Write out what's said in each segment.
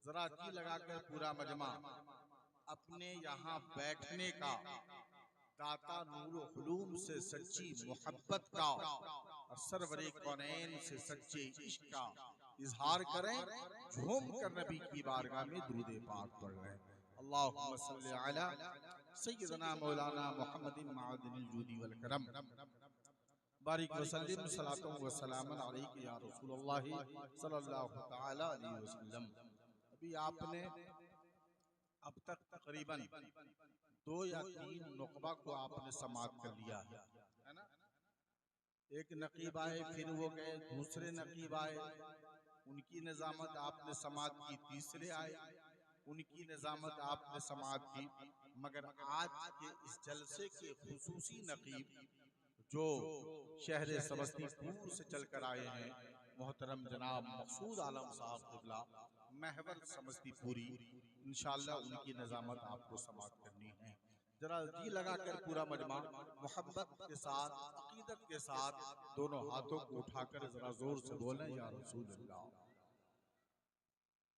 जरा जी लगाकर पूरा मजमा अपने यहाँ बैठने का, दाता नूर हुलूम से सच्ची मोहब्बत का और सरवरे कौनैन से सच्चे इश्क का इजहार करें, झूम कर नबी की बारगाह में दुरूद पाक पढ़ रहे हैं। अल्लाहुम्मा सल्ली अला सय्यदना मौलाना मुहम्मदिन मअदिनिल जूदी वल करम बारिक वसल्लिम सलातो व सलामन अलैका या रसूलुल्लाह सल्लल्लाहु तआला अलैहि वसल्लम। अभी आपने अब तक तकरीबन 2 या 3 नुकबा को आपने समाप्त कर लिया है ना। एक नकीब आए, फिर वो गए, दूसरे नकीब आए, उनकी निजामत आपने समाप्त की, तीसरे आए, उनकी निजामत आपने समाप्त की। मगर आज के इस जलसे के खुसूसी नकीब जो शहर समस्तीपुर से चलकर आए हैं, मोहतरम जनाब मकसूद आलम साहब क़िबला महवर समस्तीपुरी, इंशाअल्लाह उनकी निजामत आपको समाप्त करनी है। जरा जी लगाकर पूरा मजमा मोहब्बत के साथ, अकीदत के साथ दोनों हाथों को उठाकर जरा जोर से बोलें, या रसूल अल्लाह।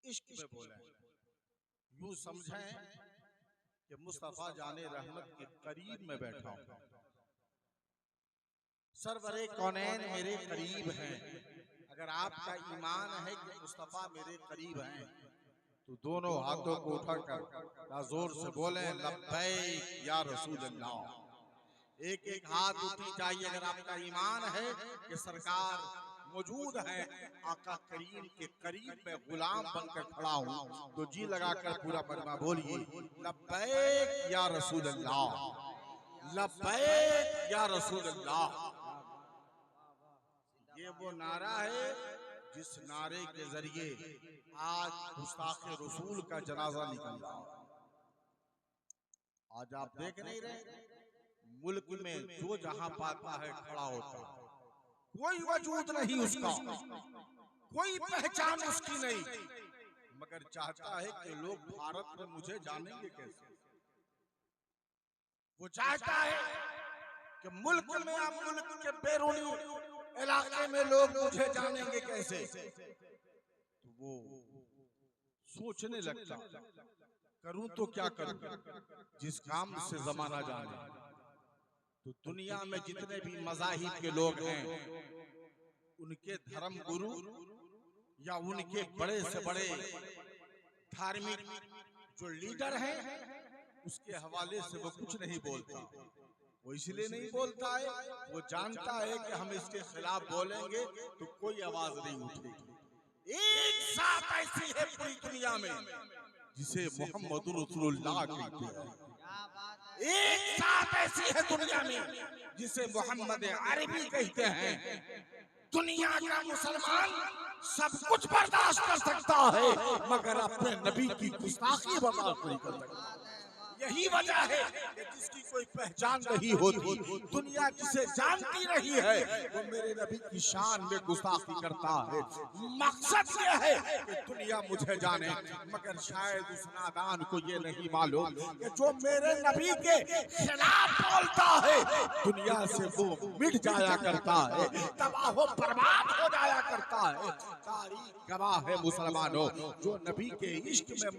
इश्क में बोलें, यूं समझें कि मुस्तफा जाने रहमत के करीब में बैठा हूं, सरवरे कौनैन मेरे करीब हैं। अगर आपका ईमान है कि मुस्तफा मेरे करीब हैं तो दोनों हाथों को उठाकर जोर से बोले, लब्बैक या रसूल अल्लाह। एक एक हाथ उठी चाहिए अगर आपका ईमान है कि सरकार मौजूद है, आका करीम के करीब में गुलाम बनकर खड़ा हूं, तो जी लगाकर पूरा मजमा बोलिए, लब्बैक या रसूल अल्लाह, लब्बैक या रसूल अल्लाह। ये वो नारा है जिस नारे के जरिए आज गुस्ताखे रसूल का जनाजा निकल रहा है। आज आप देख नहीं रहे, मुल्क में जो जहां पाता है खड़ा होता है, कोई वजूद नहीं उसका, कोई पहचान उसकी नहीं, मगर चाहता है कि लोग भारत में मुझे जानेंगे कैसे। वो चाहता है कि मुल्क में या मुल्क के बैरूनी इलाके में लोग मुझे जानेंगे कैसे। तो वो सोचने लगता, करूं तो क्या करूं जिस काम से जमाना जाने। तो दुनिया में जितने भी मज़ाहिब के लोग हैं, उनके धर्म गुरु या उनके बड़े से बड़े धार्मिक जो लीडर हैं, उसके हवाले से वो कुछ नहीं बोलता। वो इसलिए नहीं बोलता है, वो जानता है कि हम इसके खिलाफ बोलेंगे तो कोई आवाज नहीं उठेगी। एक साथ ऐसी है पूरी दुनिया में जिसे मोहम्मद रसूलुल्लाह कहते हैं। एक साथ ऐसी है दुनिया में जिसे मोहम्मद अरबी कहते हैं। दुनिया का मुसलमान सब कुछ बर्दाश्त कर सकता है, मगर अपने नबी की गुस्ताखी बर्दाश्त नहीं कर सकता। यही वजह है कि जिसकी कोई पहचान नहीं होती, दुनिया जिसे जानती रही है, वो मेरे नबी की शान में गुस्ताखी करता है। मकसद ये है कि दुनिया मुझे जाने, मगर शायद उस नादान को ये नहीं मालूम कि जो मेरे नबी के खिलाफ बोलता है, दुनिया से वो मिट जाया करता है, तबाह व बर्बाद हो जाया करता है। तारीख गवाह है मुसलमानों, जो नबी के इश्क में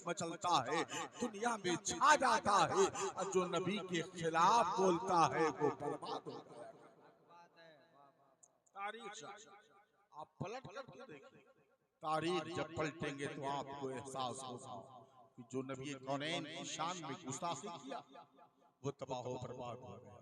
मचलता है दुनिया में छा जाता है, और जो नबी के खिलाफ बोलता है वो बर्बाद हो जाता है। तारीख आप पलट करके देखिए, तारीख जब पलटेंगे तो आपको एहसास होगा कि जो नबी कौनैन की शान में गुस्ताखी किया वो तबाह हो बर्बाद हो गया।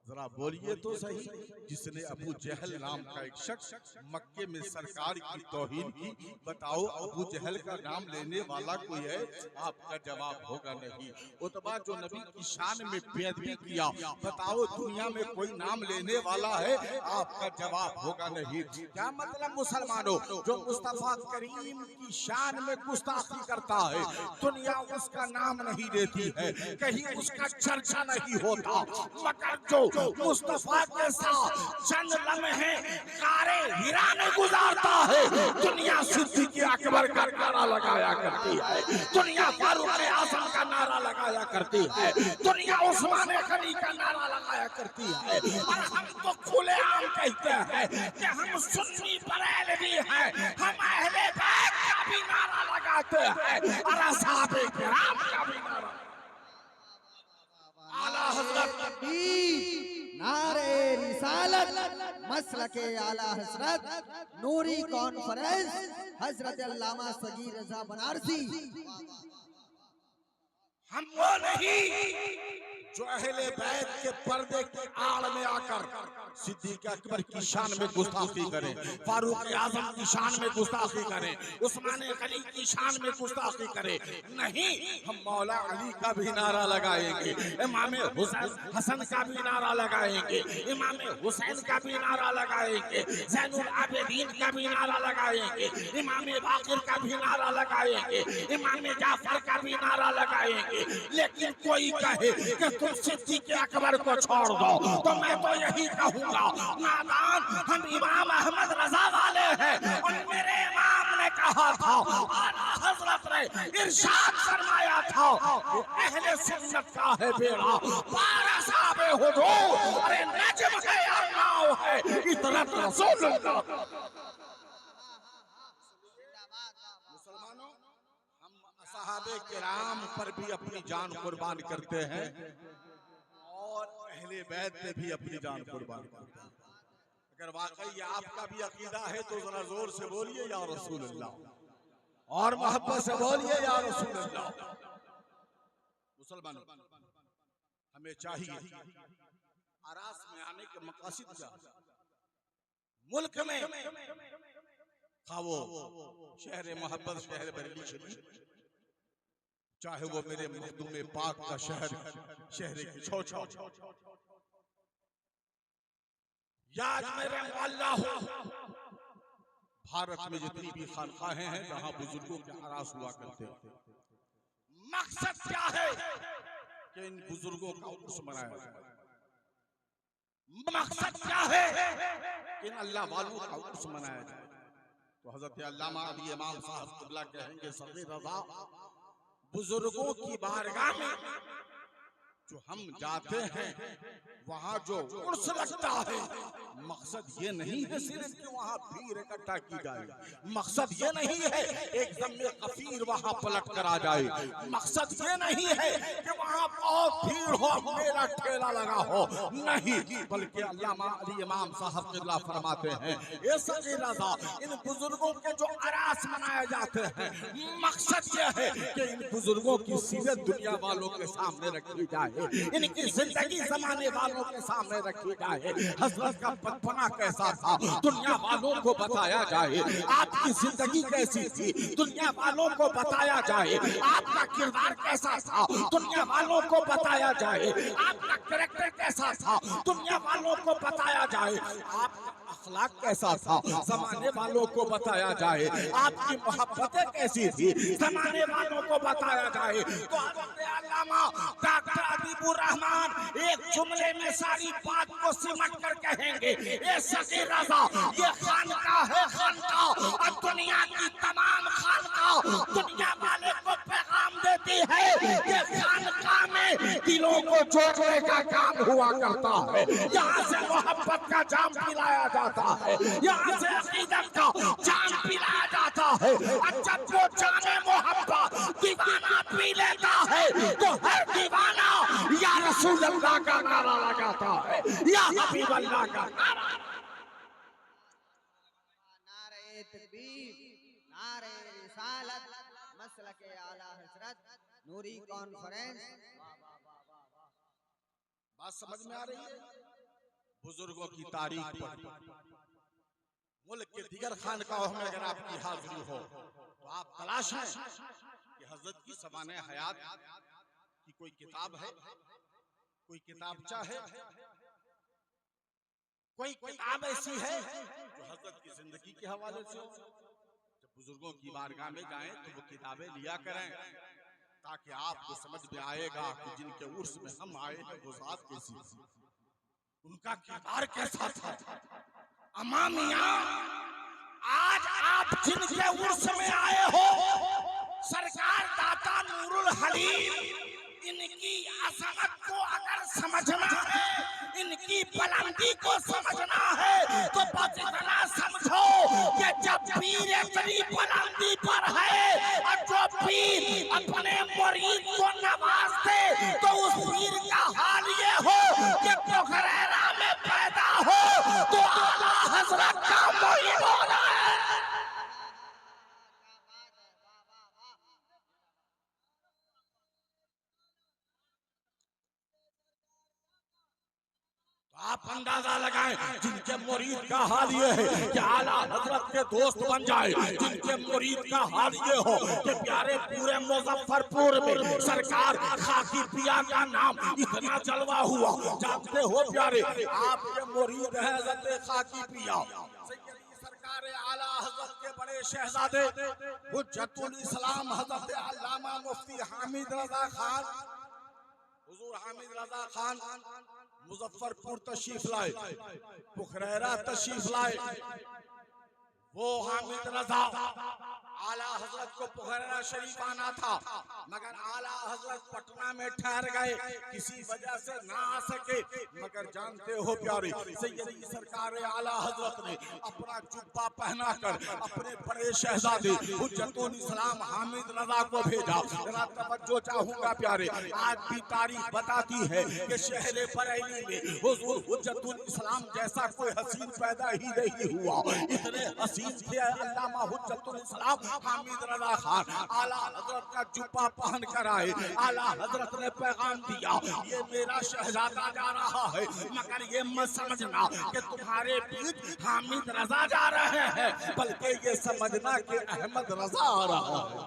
जरा बोलिए तो सही, जिसने अबू जहल नाम का एक शख्स मक्के में सरकार की तौहीन की, बताओ अबू जहल का नाम लेने वाला कोई है? आपका जवाब होगा नहीं। उतबा जो नबी की शान में बेअदबी किया, बताओ दुनिया में कोई नाम लेने वाला है? आपका जवाब होगा नहीं। क्या मतलब मुसलमानों, जो मुस्तफा करीम की शान में गुस्ताखी करता है, दुनिया उसका नाम नहीं लेती है, कहीं उसका चर्चा नहीं होता, मगर जो मुस्तफा के साथ चंद लम्हे कारे हिरा में गुजारता है, दुनिया सिद्दीक़ अकबर का नारा लगाया करती है, दुनिया फारूक आज़म का नारा लगाया करती है, दुनिया उस्मान गनी का नारा लगाया करती है। और हम तो खुलेआम कहते हैं कि हम सुन्नी बरेलवी हैं, हम अहले बैत का भी नारा लगा लगाते हैं और असहाबे किराम का भी नारा। आला हजरत नारे रिसालत मसलके आला हजरत नूरी कॉन्फ्रेंस हजरत अल्लामा सगीर रजा बनारसी। हम वो नहीं जो अहले बैत के पर्दे की आड़ में आकर सिद्दीक अकबर की शान में गुस्ताखी करें, फारूक आजम की शान में गुस्ताखी करें, उस्मान गनी की शान में गुस्ताखी करें। नहीं, हम मौला अली का भी नारा लगाएंगे, इमाम हसन का भी नारा लगाएंगे, इमाम हुसैन का भी नारा लगाएंगे, ज़ैनुल आबिदीन का भी नारा लगाएंगे, इमाम बाकिर का भी नारा लगाएंगे, इमाम जाफर का भी नारा लगाएंगे। लेकिन कोई कहे कि तुम सिद्दीक अकबर को छोड़ दो, तो मैं तो यही कहूंगा, नादान, हम इमाम अहमद रजा वाले हैं। और मेरे इमाम ने कहा था, आला हजरत ने इरशाद फरमाया था, अहले सुन्नत का है बेड़ा पार असहाबे हुजूर, अरे नजम है अल्लाह है इतरत रसूलुल्लाह। मुसलमानों, हम असहाबे किराम पर भी अपनी जान कुर्बान करते हैं और अहले बैत पे भी अपनी जान कुर्बान करते हैं। अगर वाकई आपका भी अकीदा है तो जरा जोर से बोलिए या रसूल अल्लाह, और मोहब्बत से बोलिए या रसूल अल्लाह। मुसलमानों, हमें चाहिए आरास में आने के मकासद क्या? मुल्क में खा वो शहर मोहब्बत, शहर बरेली शरीफ, चाहे वो मेरे मखदूम पाक का शहर शहर की छौछा, या मेरे अल्लाह हो, भारत में जितनी भी खानकाहें हैं जहां बुजुर्गों के आरास हुआ करते हैं, मकसद क्या है कि इन बुजुर्गों का उर्स मनाया जाए। मकसद क्या है कि इन अल्लाह वालों का उर्स मनाया जाए। तो हजरत अल्लामा अली इमाम साहब क़िबला कहेंगे, सगीर रज़ा, बुजुर्गों की बारगाह में जो हम जाते हैं वहाँ जो उर्स लगता है, मकसद ये नहीं है सिर्फ कि वहाँ भीड़ इकट्ठा की जाए, मकसद ये नहीं है एक दम कफीर वहाँ पलट कर आ जाए, मकसद ये नहीं है कि वहाँ बहुत भीड़ हो, मेला ठेला लगा हो, नहीं, बल्कि अल्लामा अली इमाम साहब क़िबला फरमाते हैं, ये सगीर रज़ा, इन बुजुर्गों के जो आरास मनाए जाते हैं, मकसद ये है कि इन बुजुर्गों की सीरत दुनिया वालों के सामने रखी जाए, इनकी जिंदगी जमाने वालों के सामने रखी जाए। हजरत का बचपना कैसा था दुनिया वालों को बताया जाए, आपकी जिंदगी कैसी थी दुनिया वालों को बताया जाए, आपका किरदार कैसा था दुनिया वालों को बताया जाए, आपका कैरेक्टर कैसा था दुनिया वालों को बताया जाए, आपका अखलाक कैसा था जमाने वालों को बताया जाए, आपकी मोहब्बतें कैसी थी जमाने वालों को बताया जाए। तो डॉक्टर अदीबुर रहमान एक जुमले में सारी बात को सिमट कर कहेंगे, ये सगीर रज़ा, ये खानकाह है, खानकाह, और दुनिया की तमाम खानकाह दुनिया वाले को पैगाम देती है कि खानकाह में दिलों को जोड़ने का काम हुआ करता है, यहाँ से मोहब्बत का जाम पिलाया जाता है, यहाँ से अकीदत का जाम पिलाया जाता है। और जब वो जाने मोहब्बत दीवाना पी लेता है तो हर दीवाना या रसूल अल्लाह का नारा लगाता है, या हबीब अल्लाह का नारा। नारे तकबीर, नारे रिसालत मसलके आला हजरत नूरी कॉन्फ्रेंस। बात समझ में आ रही है? बुजुर्गों की तारीख पर मुल्क के दीगर खानकाहों में अगर आपकी हाजिरी हो तो आप तलाश है कि हजरत की ज़माने हयात की कोई किताब है, कोई किताबचा है, कोई किताब ऐसी है जो हजरत की जिंदगी के हवाले से हो। जब बुजुर्गों की बारगाह में जाएं तो वो किताबें लिया करें, ताकि आपको समझ में आएगा कि जिनके उर्स में हम आए हैं वो ज़ात कैसी थी, उनका किरदार कैसा था। अमामिया, आज आप जिनके उर्स में आए हो, सरकार दाता नूरुल हलीम इनकी अजमत को अगर समझना है, इनकी बुलंदी को समझना है, तो बस इतना समझो कि जब पीर इतनी बुलंदी पर है और जो पीर अपने मुरीद को नवाजते, तो उस पीर का हाल ये हो कि पोखरेरा में पैदा हो तो आला हजरत का मुरीद होना है। आप अंदाजा लगाएं, जिनके मुरीद का हाल ये है कि आला हजरत के दोस्त बन जाए, जिनके मुरीद का हाल ये हो कि प्यारे पूरे मुजफ्फरपुर में सरकार खाकी पिया का नाम इतना जलवा हुआ। जानते हो प्यारे, आपके मुरीद है हजरत खाकी पिया, सरकार आला हजरत के बड़े शहजादे हुज्जतुल इस्लाम हजरत अल्लामा मुफ्ती हामिद रजा खान, हुजूर हामिद रजा खान मुजफ्फरपुर तशरीफ लाए, पुखरेरा तशरीफ लाए। वो हामिद रजा आला हजरत को पुखरेरा शरीफ आना था, मगर आला हजरत पटना में ठहर गए, किसी वजह से ना आ सके। मगर जानते हो प्यारे, सैयदी सरकार आला हजरत ने अपना जुब्बा पहनाकर अपने बड़े शहजादे हुज्जतुल इस्लाम हामिद रजा को भेजा। जरा तवज्जो चाहूंगा प्यारे, आज भी तारीख बताती है कि शहर बरेली में हुजूर हुज्जतुल इस्लाम जैसा कोई हसीन पैदा ही नहीं हुआ। इतने हसीन थे अल्लामा हुज्जतुल इस्लाम हामिद रजा खान। आला हजरत का जुब्बा पहन कर आए, आला हजरत ने पैगाम दिया, ये मेरा शहजादा जा रहा है, मगर ये मत समझना कि तुम्हारे बीच हामिद रजा जा रहे हैं, बल्कि ये समझना कि अहमद रजा आ रहा है,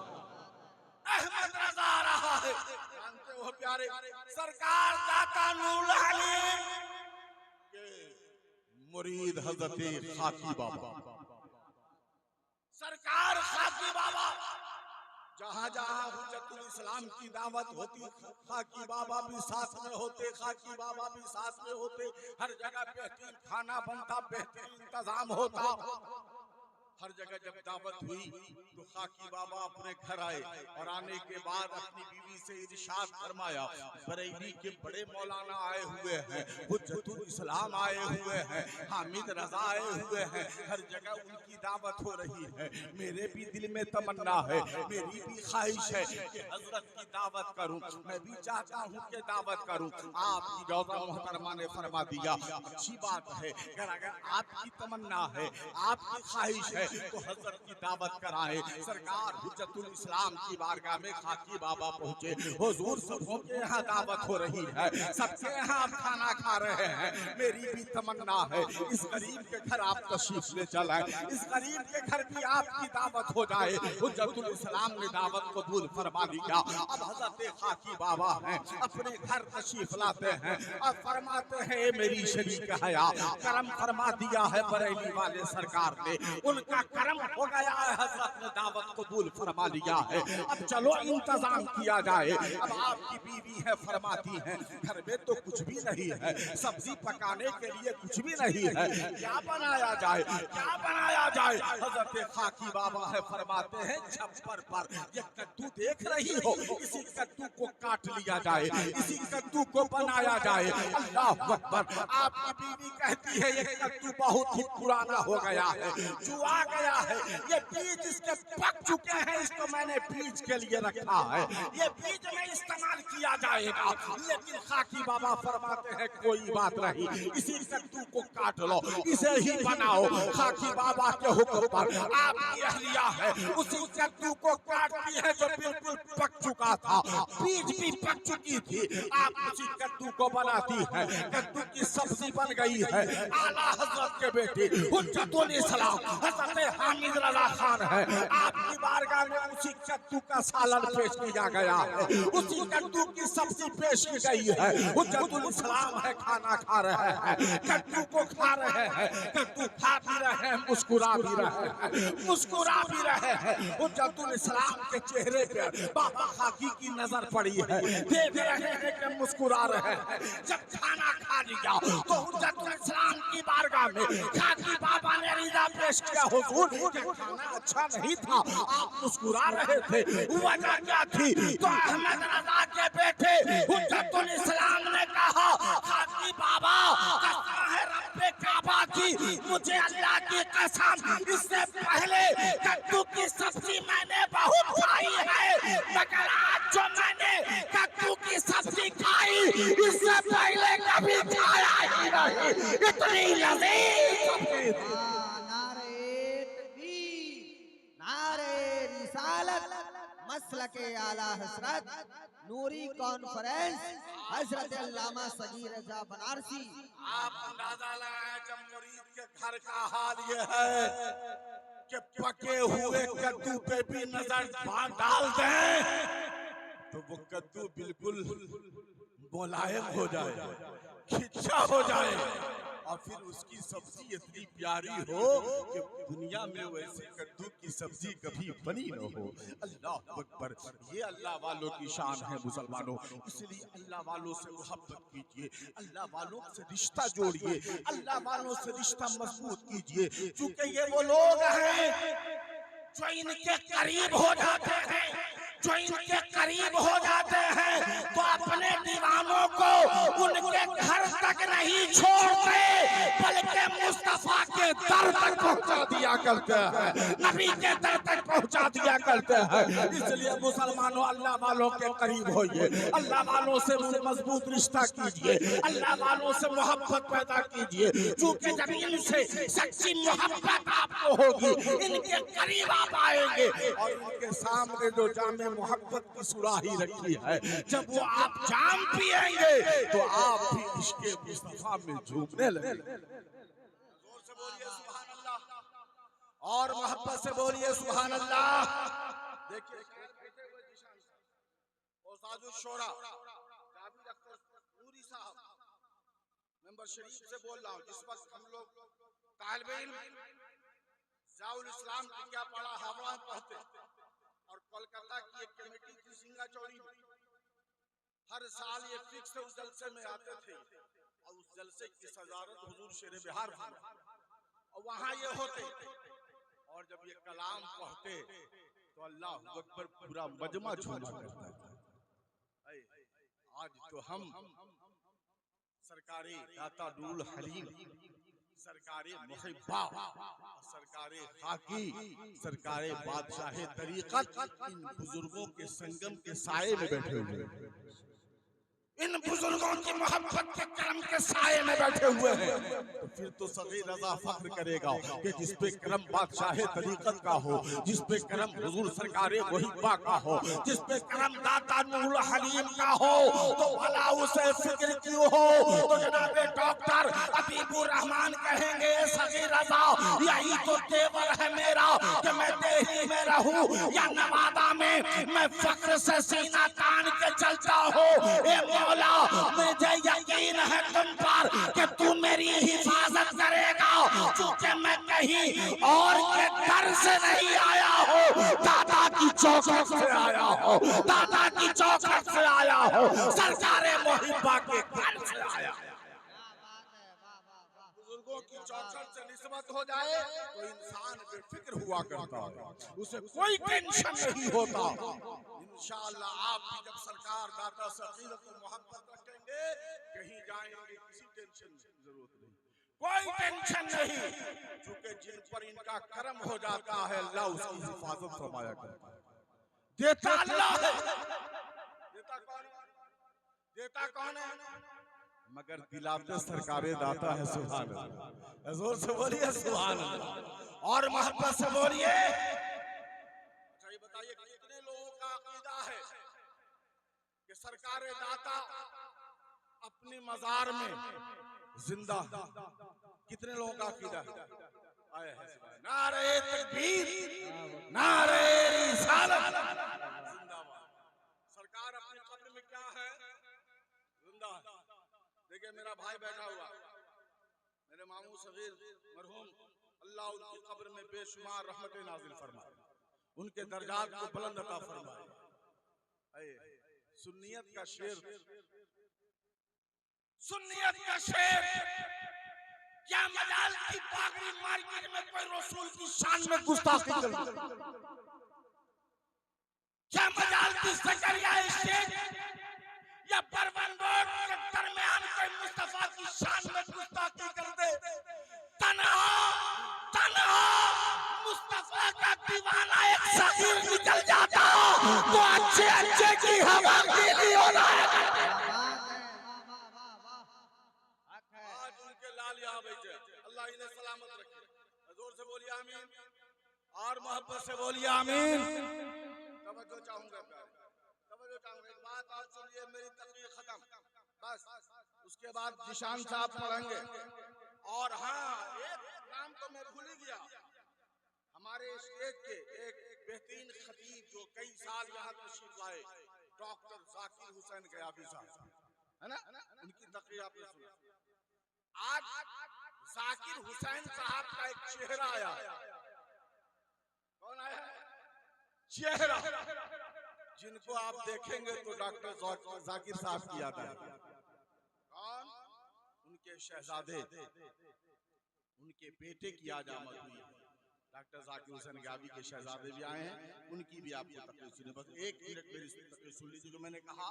अहमद रजा आ रहा है। जानते हो प्यारे, सरकार दाता नूरुल आलिम के मुरीद हजरत खाकी बाबा, सरकार खाकी बाबा, जहाँ जहाँ हुज्जतुल इस्लाम की दावत होती, खाकी बाबा भी साथ में होते, खाकी बाबा भी साथ में होते। हर जगह बेहतरीन खाना बनता, बेहतरीन इंतजाम होता। हर जगह जब दावत हुई तो खाकी बाबा अपने घर आए और आने के बाद अपनी बीवी से इरशाद फरमाया, बरेली के बड़े मौलाना आए हुए हैं, हुज्जतुल इस्लाम आए हुए हैं, हामिद रजा आए हुए हैं, हर जगह उनकी दावत हो रही है। मेरे भी दिल में तमन्ना है, मेरी भी ख्वाहिश है कि हजरत की दावत करूं, मैं भी चाहता हूं कि दावत करूं। आपकी रौज़ा मोहतरमा ने फरमा दिया, अच्छी बात है, अगर आपकी तमन्ना है, आपकी ख्वाहिश है, तो हजरत की दावत कराए। सरकार हुज्जतुल इस्लाम की बारगाह में खाकी बाबा पहुंचे। हुजूर सबों के यहाँ दावत हो रही है, सबके यहाँ आप खाना खा रहे हैं। मेरी भी तमन्ना है इस गरीब के घर आप तशरीफ ले चलें, इस गरीब के घर भी आपकी दावत हो जाए। हुज्जतुल इस्लाम ने दावत कबूल फरमा लिया। अब हजरत खाकी बाबा हैं, अपने घर तशरीफ लाते हैं और फरमाते हैं, मेरी शरीक हया, करम फरमा दिया है बरेली वाले सरकार ने, उनका करम हो गया है, हजरत ने दावत कबूल फरमा लिया है। अब चलो इंतजाम किया जाए। अब आपकी बीवी है, फरमाती है, घर में तो कुछ भी नहीं है, सब्जी पकाने के लिए कुछ भी नहीं है, क्या बनाया जाए, क्या बनाया जाए। हजरत खाकी बाबा है, फरमाते हैं, छप्पर पर ये कद्दू देख रही हो, इसी कद्दू को काट लिया जाए, इसी कद्दू को बनाया जाए। अल्लाह अकबर। आपकी बीवी कहती है, ये कद्दू बहुत ही पुराना हो गया है, जुआ गया है, ये बीज इसके पक चुके हैं, इसको मैंने बीज के लिए रखा है, ये बीज में इस्तेमाल किया जाएगा। लेकिन खाकी बाबा फरमाते हैं, कोई बात नहीं, इसी कद्दू को काट लो, इसे ही बनाओ। खाकी बाबा के हुक्म पर आपकी अहलिया है, उसी कद्दू को काटती है जो बिल्कुल पक चुका था, बीज भी पक चुकी थी, आप उसी कद्दू को बनाती है। कद्दू की सब्जी बन गई है। आला हजरत के बेटे हुज्जतुल इस्लाम हजरत हामिद रजा खान है, आपकी बारगाह में उसी कद्दू का सालन पेश किया गया है, उसी कद्दू की सब्जी पेश की गई है। हुज्जतुल इस्लाम है, खाना खा रहे हैं, कद्दू को खा रहे हैं, कद्दू खा भी रहे हैं, मुस्कुरा भी रहे हैं, मुस्कुरा भी रहे हैं। हुज्जतुल इस्लाम के चेहरे पर बाबा खाकी की नजर पड़ी है, देख रहे हैं कि मुस्कुरा रहे हैं। जब खाना खा लिया तो हुज्जतुल इस्लाम की बारगाह में खाकी बाबा ने रिदा पेश किया, हुजूर ये खाना अच्छा नहीं था, आप मुस्कुरा रहे थे, वजह क्या थी? तो अहमद रजा के बेटे हुज्जतुल इस्लाम ने कहा, हाजी बाबा कसम है रब्बे काबा की, मुझे अल्लाह की कसम इससे पहले कद्दू की सब्जी मैंने बहुत खाई है, मगर आज जो मैंने कद्दू की सब्जी खाई इससे पहले कभी खाया ही नहीं, इतनी लजीज सब्जी थी। नारे तकबीर, नारे रिसालत, मसलके आला हजरत, नूरी कॉन्फ्रेंस, हजरत अल्लामा सगीर रजा बनारसी। आप अंदाजा लगाएं जब मुरीद के घर का हाल ये है कि पके हुए कद्दू पे भी नजर डाल दें तो वो कद्दू बिल्कुल मुलायम हो जाए, खिंचा हो जाए, और फिर उसकी सब्जी इतनी प्यारी हो कि दुनिया में वैसी कद्दू की सब्जी कभी बनी न हो। अल्लाह अकबर, ये अल्लाह वालों की शान है मुसलमानों। इसलिए अल्लाह वालों से मोहब्बत कीजिए, अल्लाह वालों से रिश्ता जोड़िए, अल्लाह वालों से रिश्ता मजबूत कीजिए, क्योंकि ये वो लोग हैं जो इनके करीब हो जाते हैं, जो इनके करीब हो जाते हैं तो अपने दीवानों को उनके घर तक नहीं छोड़ते, बल्कि मुस्तफा के दर तक पहुंचा दिया करते हैं, नबी के दर तक पहुंचा दिया करते हैं। इसलिए मुसलमानों अल्लाह वालों के करीब होइए, अल्लाह वालों से मजबूत रिश्ता कीजिए, अल्लाह वालों से मोहब्बत पैदा कीजिए, क्योंकि जब इनसे सच्ची मोहब्बत आपको होगी इनके करीब आप आएंगे, और इनके सामने जो जामे मोहब्बत की सुराही रखी है जब वो आप जाम पिएंगे तो आप भी इश्क़े मुस्तफा में झूमने लगेंगे। जोर से बोलिए सुभान अल्लाह, और मोहब्बत से बोलिए सुभान अल्लाह। देखिए शोरा जावेद अख्तर नूरी साहब मेंबर शरीफ से बोल रहा हूँ, जिस वक्त हम लोग तालिबे इल्म ज़ियाउल इस्लाम की क्या पढ़ा हावड़ा पढ़ते और कोलकाता की एक कमेटी थी सिंगा चौड़ी में, हर साल ये फिक्स उस जलसे में आते थे और उस जलसे की सजारत हुजूर शेर बिहार और वहाँ ये होते, और जब ये कलाम पढ़ते तो अल्लाह अकबर पूरा मजमा झूमा करता था। आज तो हम सरकारी दाता नूरुल हलीम, सरकारी मुहिब्बा, सरकारी खाकी, सरकारी बादशाह तरीक़त इन बुजुर्गों के संगम के साए में बैठे हुए हैं, इन बुजुर्गों की मोहब्बत के करम के साए में बैठे हुए हैं। तो फिर तो सभी रजा फख्र करेगा कि जिस पे करम बादशाह तरीक़त का हो, जिस पे करम हुजूर सरकारे मुहिब्बा का हो, जिस पे करम दाता नूरुल हलीम का हो, तो भला उसे फिक्र क्यों हो? तो जनाब डॉक्टर हबीबुर रहमान कहेंगे सभी रजा यही तो तेवर है मेरा कि मैं दिल्ली में रहूं या नवादा में, मैं फख्र से सीना तान के चलता हूँ। मौला मुझे यकीन है तुम पर कि तू मेरी हिफाजत करेगा, क्योंकि मैं कहीं और के दर से नहीं आया हूँ, दादा की चौखट से आया हूँ, दादा की चौखट से आया हूँ, सरकारे मुहिब्बा के घर से आया। बुजुर्गों की चौखट से निस्बत हो जाए तो इंसान बेफिक्र हुआ करता है, उसे कोई टेंशन नहीं होता। इंशाअल्लाह आप भी जब सरकार दाता से अकीदत और मोहब्बत रखेंगे कहीं जाएंगे किसी टेंशन की जरूरत नहीं, कोई टेंशन नहीं, क्योंकि जिन पर इनका करम हो जाता है अल्लाह उसकी हिफाजत फरमाया करता है। देता अल्लाह है, देता कौन है? देता कौन है? मगर दिलाते सरकारे दाता है। सुभान अल्लाह, जोर से बोलिए सुभान अल्लाह, और मोहब्बत से बोलिए। अच्छा ये बताइए कितने लोगों का अकीदा है कि सरकारे दाता अपने मजार में जिंदा? कितने लोगों का अकीदा है? आए हैं नारे तकबीर, नारे रिसालत, जिंदाबाद। सरकार अपने कब्र में क्या है? जिंदा। देखिए मेरा भाई बैठा हुआ, मेरे मामू सगीर मरहूम, अल्लाह उनकी कब्र में बेशुमार रहमतें नाजिल फरमाए, उनके दर्जात को बुलंद अता फरमाए। सुन्नियत का शेर, सुन्नियत का शेर क्या मजाल की पागड़ी मार्केट में कोई रसूल की शान में गुस्ताखी कर दी? क्या मजाल की सकरिया स्टेज या बर्बन रोड के दरमियान कोई मुस्तफा की शान में गुस्ताखी कर दे? तन्हा मुस्तफा का दीवाना एक सगीर निकल जाता तो अच्छे अच्छे की हवा गीली हो रहा है। आज उनके लाल यहाँ बैठे, अल्लाह इन्हें सलामत रखे। जोर से बोलिए आमीन और मोहब्बत से बोलिए आमीन। तवज्जो चाहूंगा, एक बात और सुनिए, मेरी तकरीर खत्म, बस उसके बाद जिशान साहब पढ़ेंगे। और हाँ, एक नाम तो मैं भूल ही गया, हमारे स्टेज के एक बेहतरीन खतीब जो कई साल यहाँ तशरीफ लाए, डॉक्टर जाकिर हुसैन गयाबी साहब, है ना, उनकी तकरीर आपने सुना। आज जाकिर हुसैन साहब का एक चेहरा आया। कौन आया? चेहरा जिनको आप देखेंगे तो डॉक्टर जाकिर साहब की याद आएगी। कौन? उनके शहजादे, उनके बेटे की आज आमद हुई है। डॉक्टर जाकिर हुसैन गयाबी के शहजादे भी आए हैं, उनकी भी आपको तकरीर सुने। बस एक मिनट मेरी तकरीर सुन लीजिए। जो मैंने कहा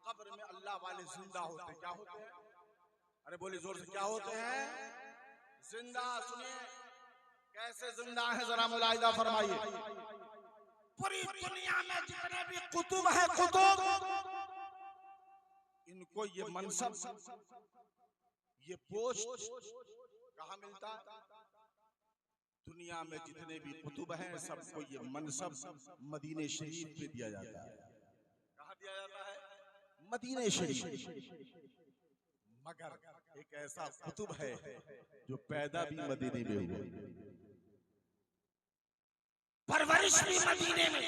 कब्र में अल्लाह वाले जिंदा होते, क्या होते हैं? अरे बोलिए जोर से, क्या होते हैं? जिंदा। सुनिए कैसे जिंदा है, जरा मुलाहिजा फरमाइए। पूरी दुनिया में जितने भी कुतुब हैं, कुतुब, इनको ये मनसब, ये पोस्ट कहाँ मिलता है? दुनिया में जितने भी कुतुब हैं सबको ये मनसब मदीने शरीफ पे दिया जाता है। कहाँ दिया जाता है? मदीने शरीफ। मगर एक ऐसा कुतुब है जो पैदा भी मदीने में हुआ, परवरिश भी मदीने में,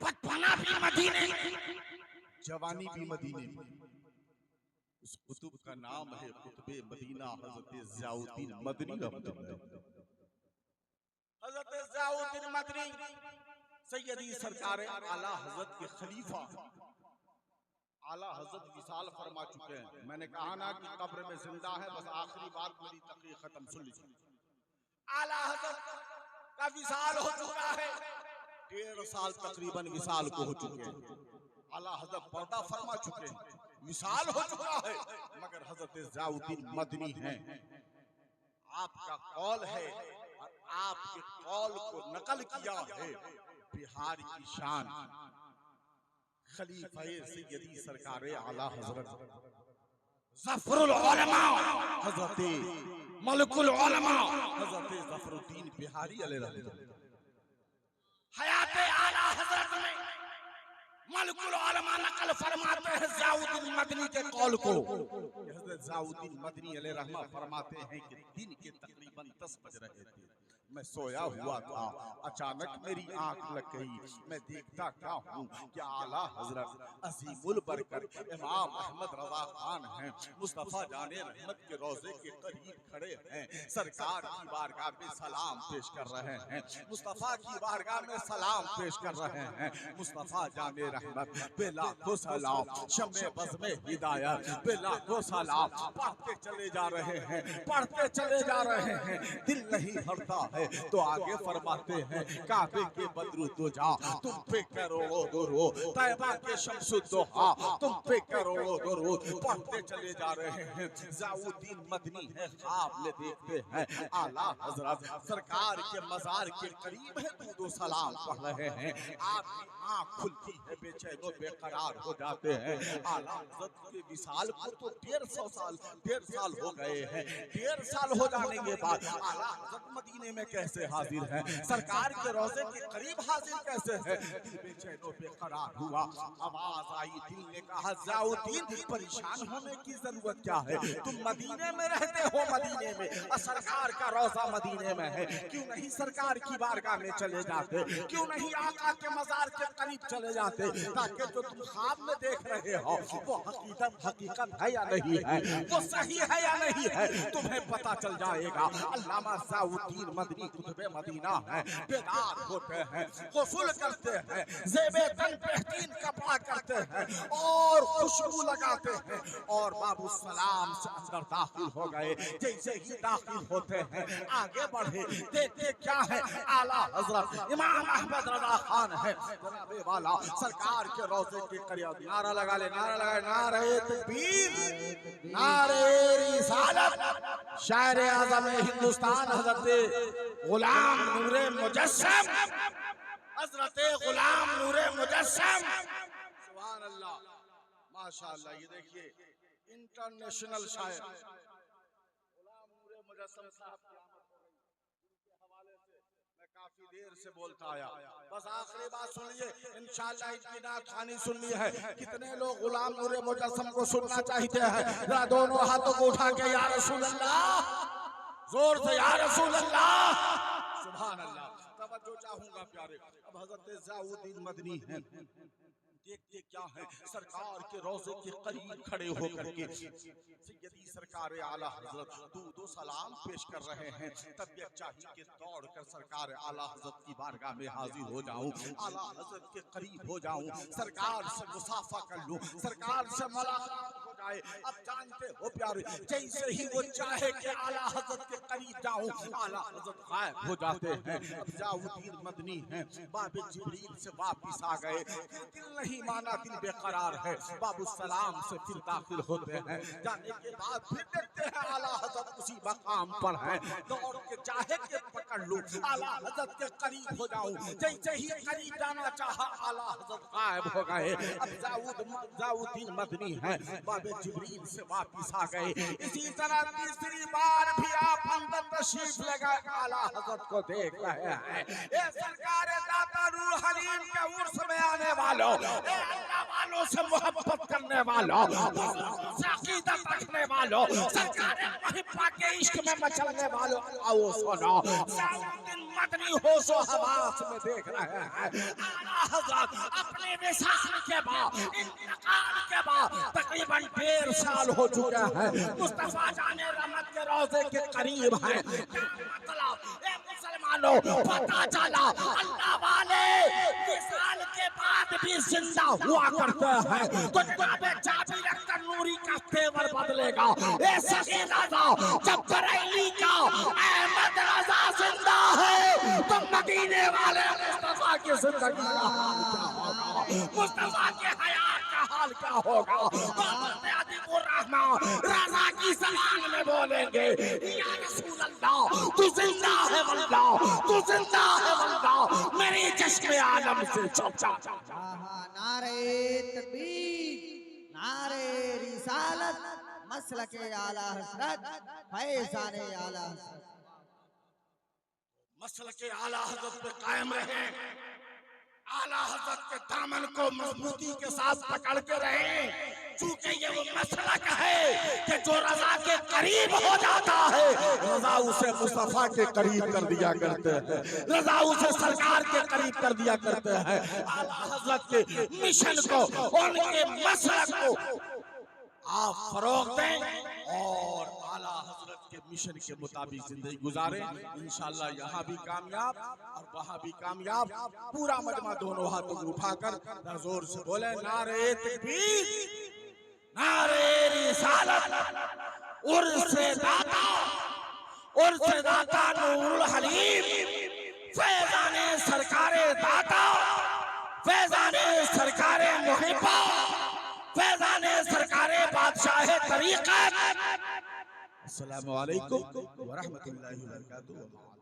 बचपना भी मदीने में, जवानी भी मदीने में। उस कुतुब का नाम है कुतुबे मदीना हजरत ज़ियाउद्दीन मदनी रहमतुल्लाह। हजरत ज़ियाउद्दीन मदनी सैयदी सरकार आला हजरत के खलीफा, आला हजरत विसाल फरमा चुके हैं। मैंने कहा ना कि कब्र में जिंदा है, बस आखिरी बात मेरी तकरीर खत्म सुन लीजिए। आला हजरत का विसाल हो चुका है, 1.5 साल तकरीबन विसाल को हो चुके हैं। आला हजरत पर्दा फरमा चुके हैं, विसाल हो चुका है, मगर हजरत ज़ियाउद्दीन मदनी हैं। आपका कौल है और आपके कौल को नकल किया है बिहार की शान खलीफा सैयदी सरकार आला हजरत ज़फ़रुल उलमा हजरत मलकुल उलमा हजरत ज़फ़रुद्दीन बिहारी अलैहिर्रहमत। हयात आला हजरत में मलकुल उलमा नकल फरमाते हैं ज़ियाउद्दीन मदनी के कौल को। हजरत ज़ियाउद्दीन मदनी अलैहिर्रहमत फरमाते हैं कि दिन के तकरीबन 10 बज रहे थे, मैं सोया हुआ था, अचानक मेरी आंख लग गई। मैं देखता क्या हूँ कि आला हजरत अजीमुल बरकत इमाम अहमद रजा खान हैं, मुस्तफा जाने रहमत के रोजे के करीब खड़े हैं, सरकार की बारगाह में सलाम पेश कर रहे हैं, मुस्तफा की बारगाह में सलाम पेश कर रहे हैं। मुस्तफा जाने रहमत पे लाखों सलाम, शम्मे बज़ में हिदायत पे लाखों सलाम, पढ़ते चले जा रहे हैं, पढ़ते चले जा रहे हैं। दिल नहीं भरता है तो आगे फरमाते हैं काबे के बदरू तो जा, तुम पे करोड़ों दुरूद, तैबा के शम्सुद्दोहा तुम पे करोड़ों दुरूद। पढ़ते चले जा रहे हैं। ज़ियाउद्दीन मदनी है, ख्वाब में देखते हैं आला हजरत सरकार के मजार के करीब है, दूदो सलाम पढ़ रहे हैं। आपकी आंख खुलती है, बेचैन बेकरार हो जाते हैं। आला हजरत के विसाल को तो 1.5 साल हो गए हैं। 1.5 साल हो जाने के बाद आला हजरत मदीने में कैसे हाजिर हैं, सरकार के रोजे के करीब हाजिर कैसे है? दिल बेचैन बेकरार हुआ, आवाज आई, दिल ने कहा ज़ियाउद्दीन परेशान होने की जरूरत क्या है? तुम मदीने में रहते हो, मदीने में और सरकार का रोजा मदीने में है, क्यों नहीं सरकार की बारगाह में चले जाते? क्यों नहीं आका के मजार के करीब चले जाते, ताकि जो तुम ख्वाब में देख रहे हो वो हकीकत है या नहीं है, वो सही है या नहीं है, तुम्हें पता चल जाएगा। अल्लामा ज़ियाउद्दीन मदनी कुतुबे मदीना है, बेदार होते हैं, गुस्ल करते हैं, ज़ेबे तन बेहतरीन कपड़ा करते हैं और खुश खुशबू लगाते हैं और बाबू सलाम से अंदर दाखिल हो गए। जैसे ही दाखिल होते हैं आगे बढ़े, देखते क्या है, आला हजरत इमाम अहमद रजा खान है जनाबे वाला सरकार के रोजे के करीब। नारा लगा ले, नारा लगा, नारे तकबीर, नारे रिसालत। शायर आज़म हिंदुस्तान हजरत गुलाम नूरे मुजस्सम, हजरत गुलाम नूरे मुजस्सम, सुभान अल्लाह, माशाअल्लाह। ये देखिए इंटरनेशनल शायर गुलाम नूरे मुजस्सम साहब की आमद हो गई। इनके हवाले से मैं काफी देर से बोलता आया, बस आखिरी बात सुनिए, इंशाअल्लाह इनकी नात खानी सुननी है। कितने लोग गुलाम नूरे मुजस्सम को सुनना चाहते हैं? जरा दोनों हाथों को उठा के या रसूल अल्लाह, जोर से या रसूल अल्लाह, सुभान अल्लाह। तवज्जो चाहूंगा प्यारे, अब हजरत ज़ियाउद्दीन मदनी हैं, देखते क्या है, सरकार के रोजे के करीब खड़े होकर के सैयदी सरकार आला हजरत दूधो सलाम पेश कर रहे हैं। तबीयत चाहिए कि दौड़ कर सरकार आला हजरत की बारगाह में हाजिर हो जाऊं, आला हजरत के करीब हो जाऊं, सरकार से मुसाफा कर लूं, सरकार से मुलाकात हो जाए। अब जानते हो प्यारे, जैसे ही वो चाहे कि आला हजरत के करीब जाऊं, आला हजरत गायब हो जाते हैं। अब ज़ियाउद्दीन मदनी हैं, बाबे जिब्रील से वापिस आ गए, दिल नहीं माना, दिल बेकरार है। बाबू सलाम से फिर दाखिल होते हैं, जाने के बाद फिर देखते हैं आला हजरत उसी मकाम पर हैं। दौड़ के चाहे के पकड़ लूं, आला हजरत के करीब हो जाऊं, जैसे ही करीब जाना चाहा आला हजरत गायब हो गए। अब ज़ियाउद्दीन मदनी हैं, बाबे जिब्रील से वापिस आ गए। इसी तरह तीसरी बार भी आप अंदर तशरीफ लगा आला हजरत को देख रहे हैं। ये सरकार दाता रूह हलीम के उर्स में आने वालों, अल्लाह वालों से मोहब्बत करने वालों, से अकीदत रखने वालों, सरकार महिब्बा के इश्क में मचलने वालों, आओ सुनो। ज़ियाउद्दीन मदनी होशो हवास में देख रहे हैं आला हजरत अपने विसाल के बाद, इंतकाल के बाद तकरीबन 1.5 साल हो चुके हैं, मुस्तफा जाने रहमत के रोजे के करीब है। क्या मतलब ए मुसलमानों, पता चला अल्लाह वाले विसाल के बाद भी जिंदा हुआ करते हैं, तो जनाबे जाबिर अख्तर नूरी का तेवर बदलेगा। ए सही रज़ा, जब बरेली का अहमद रज़ा जिंदा है तो मदीने वाले मुस्तफा की जिंदगी का हाल क्या होगा, मुस्तफा के हयात का हाल क्या होगा। रज़ा की ज़बान में बोलेंगे या रसूल अल्लाह, तू जिंदा है वल्लाह, तू जिंदा है वल्लाह, मेरे चश्मे आलम से चौचा। नारे तकबीर, नारे रिसालत, मसलके आला हज़रत, फैज़ाने आला हज़रत। मसलके आला हज़रत पे कायम रहे, आला हज़रत के दामन को मजबूती के साथ पकड़ के रहे, चूंकि ये वो मसलक है कि जो रज़ा के करीब हो जाता है, रज़ा उसे मुस्तफा के करीब कर दिया करते हैं, रज़ा उसे सरकार के करीब कर दिया करते हैं। आला हज़रत के मिशन को, उनके मसलक को आप फरोग दें और आला हज़रत के मिशन के मुताबिक जिंदगी गुजारें। इंशाअल्लाह यहाँ भी कामयाब और वहाँ भी कामयाब। पूरा मजमा दोनों हाथों को उठाकर जोर से बोले नारे तकबीर, नारे रिसालत, उर्से दाता नूरुल हलीम, फैज़ाने सरकारे दाता, फैज़ाने सरकारे मुहिब्बा, फैज़ाने सरकारे बादशाह तरीक़त। अस्सलामु अलैकुम व रहमतुल्लाहि व बरकातुहू।